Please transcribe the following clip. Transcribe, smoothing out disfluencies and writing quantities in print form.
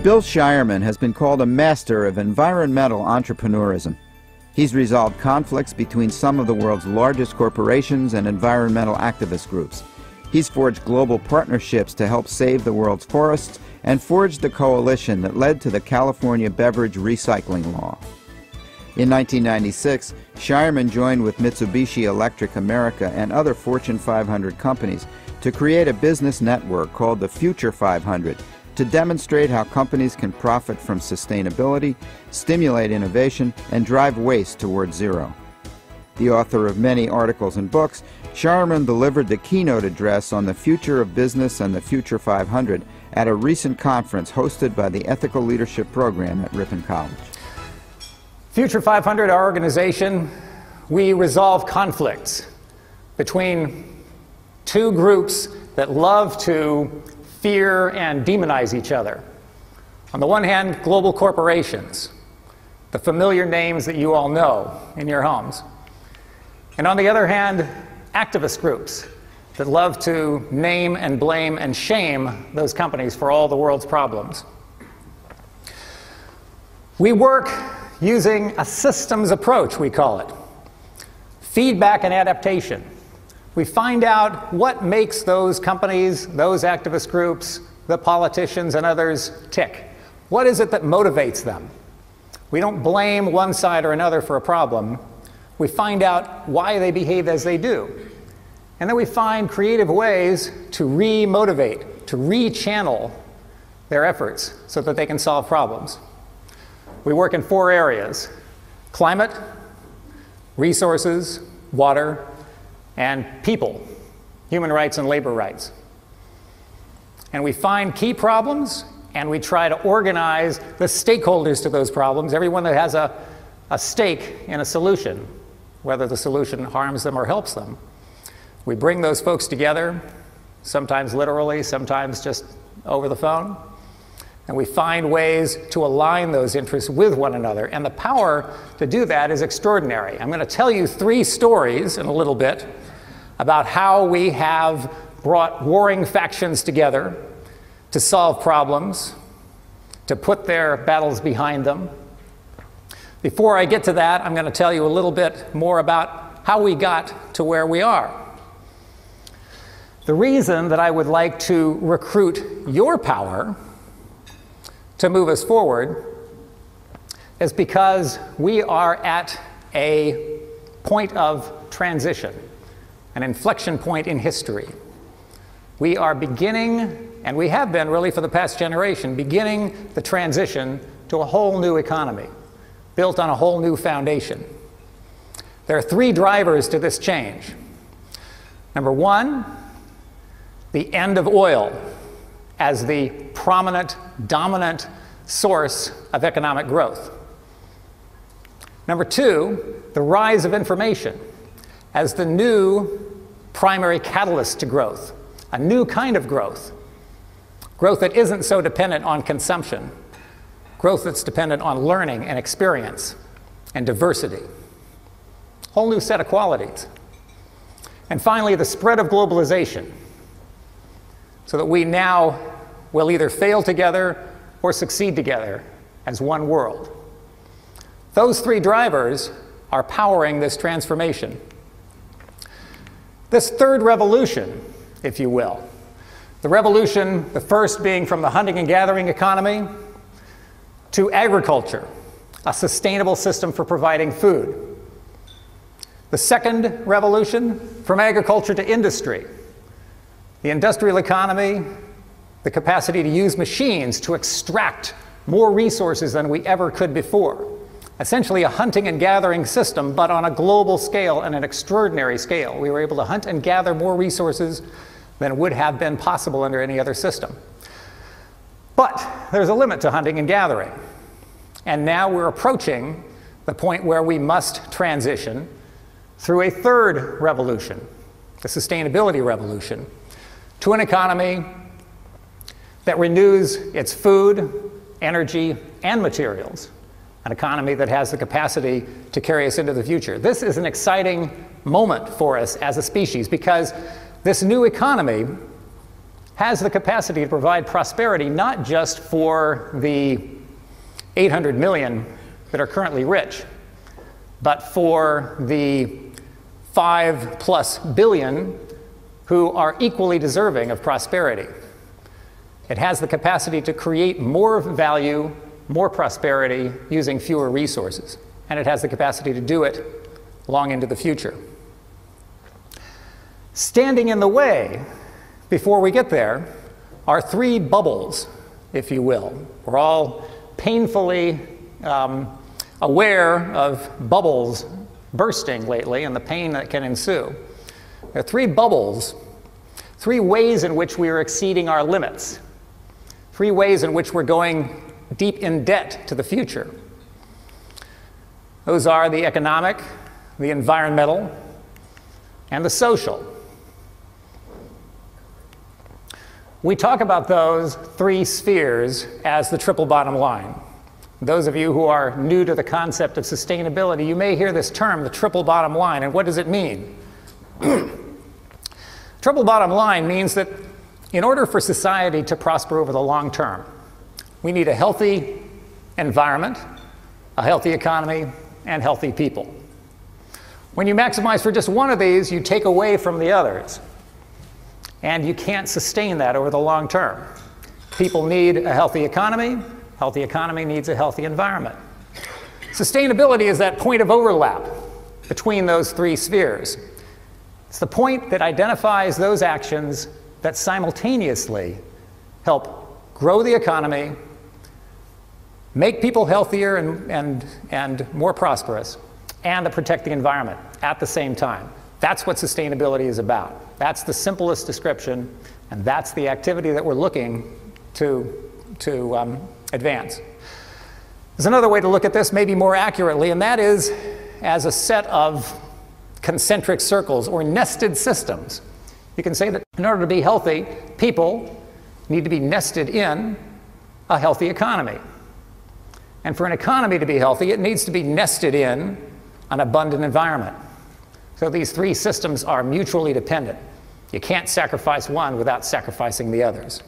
Bill Shireman has been called a master of environmental entrepreneurism. He's resolved conflicts between some of the world's largest corporations and environmental activist groups. He's forged global partnerships to help save the world's forests and forged the coalition that led to the California beverage recycling law. In 1996, Shireman joined with Mitsubishi Electric America and other Fortune 500 companies to create a business network called the Future 500 to demonstrate how companies can profit from sustainability, stimulate innovation, and drive waste towards zero. The author of many articles and books, Shireman delivered the keynote address on the future of business and the Future 500 at a recent conference hosted by the Ethical Leadership Program at Ripon College. Future 500, our organization, we resolve conflicts between two groups that love to fear and demonize each other. On the one hand, global corporations, the familiar names that you all know in your homes. And on the other hand, activist groups that love to name and blame and shame those companies for all the world's problems. We work using a systems approach, we call it. Feedback and adaptation. We find out what makes those companies, those activist groups, the politicians and others tick. What is it that motivates them? We don't blame one side or another for a problem. We find out why they behave as they do. And then we find creative ways to re-motivate, to re-channel their efforts so that they can solve problems. We work in 4 areas: climate, resources, water, and people, human rights and labor rights. And we find key problems, and we try to organize the stakeholders to those problems, everyone that has a stake in a solution, whether the solution harms them or helps them. We bring those folks together, sometimes literally, sometimes just over the phone, and we find ways to align those interests with one another. And the power to do that is extraordinary. I'm going to tell you 3 stories in a little bit about how we have brought warring factions together to solve problems, to put their battles behind them. Before I get to that, I'm going to tell you a little bit more about how we got to where we are. The reason that I would like to recruit your power to move us forward is because we are at a point of transition, an inflection point in history. We are beginning, and we have been really for the past generation, beginning the transition to a whole new economy, built on a whole new foundation. There are 3 drivers to this change. Number 1, the end of oil as the prominent, dominant source of economic growth. Number 2, the rise of information as the new primary catalyst to growth, a new kind of growth. Growth that isn't so dependent on consumption, growth that's dependent on learning and experience and diversity. Whole new set of qualities. And finally, the spread of globalization, so that we now will either fail together or succeed together as one world. Those 3 drivers are powering this transformation. This 3rd revolution, if you will, the revolution, the first being from the hunting and gathering economy to agriculture, a sustainable system for providing food. The 2nd revolution, from agriculture to industry, the industrial economy, the capacity to use machines to extract more resources than we ever could before. Essentially a hunting and gathering system, but on a global scale and an extraordinary scale. We were able to hunt and gather more resources than would have been possible under any other system. But there's a limit to hunting and gathering. And now we're approaching the point where we must transition through a 3rd revolution, the sustainability revolution, to an economy that renews its food, energy, and materials, an economy that has the capacity to carry us into the future. This is an exciting moment for us as a species because this new economy has the capacity to provide prosperity not just for the 800 million that are currently rich, but for the 5+ billion who are equally deserving of prosperity. It has the capacity to create more value, more prosperity using fewer resources. And it has the capacity to do it long into the future. Standing in the way before we get there are three bubbles, if you will. We're all painfully aware of bubbles bursting lately and the pain that can ensue. There are three bubbles, three ways in which we are exceeding our limits, three ways in which we're going deep in debt to the future. Those are the economic, the environmental, and the social. We talk about those three spheres as the triple bottom line. Those of you who are new to the concept of sustainability, you may hear this term, the triple bottom line, and what does it mean? Triple bottom line means that in order for society to prosper over the long term, we need a healthy environment, a healthy economy, and healthy people. When you maximize for just one of these, you take away from the others. And you can't sustain that over the long term. People need a healthy economy needs a healthy environment. Sustainability is that point of overlap between those three spheres. It's the point that identifies those actions that simultaneously help grow the economy, make people healthier and more prosperous, and to protect the environment at the same time. That's what sustainability is about. That's the simplest description, and that's the activity that we're looking to advance. There's another way to look at this, maybe more accurately, and that is as a set of concentric circles or nested systems. You can say that in order to be healthy, people need to be nested in a healthy economy. And for an economy to be healthy, it needs to be nested in an abundant environment. So these three systems are mutually dependent. You can't sacrifice one without sacrificing the others.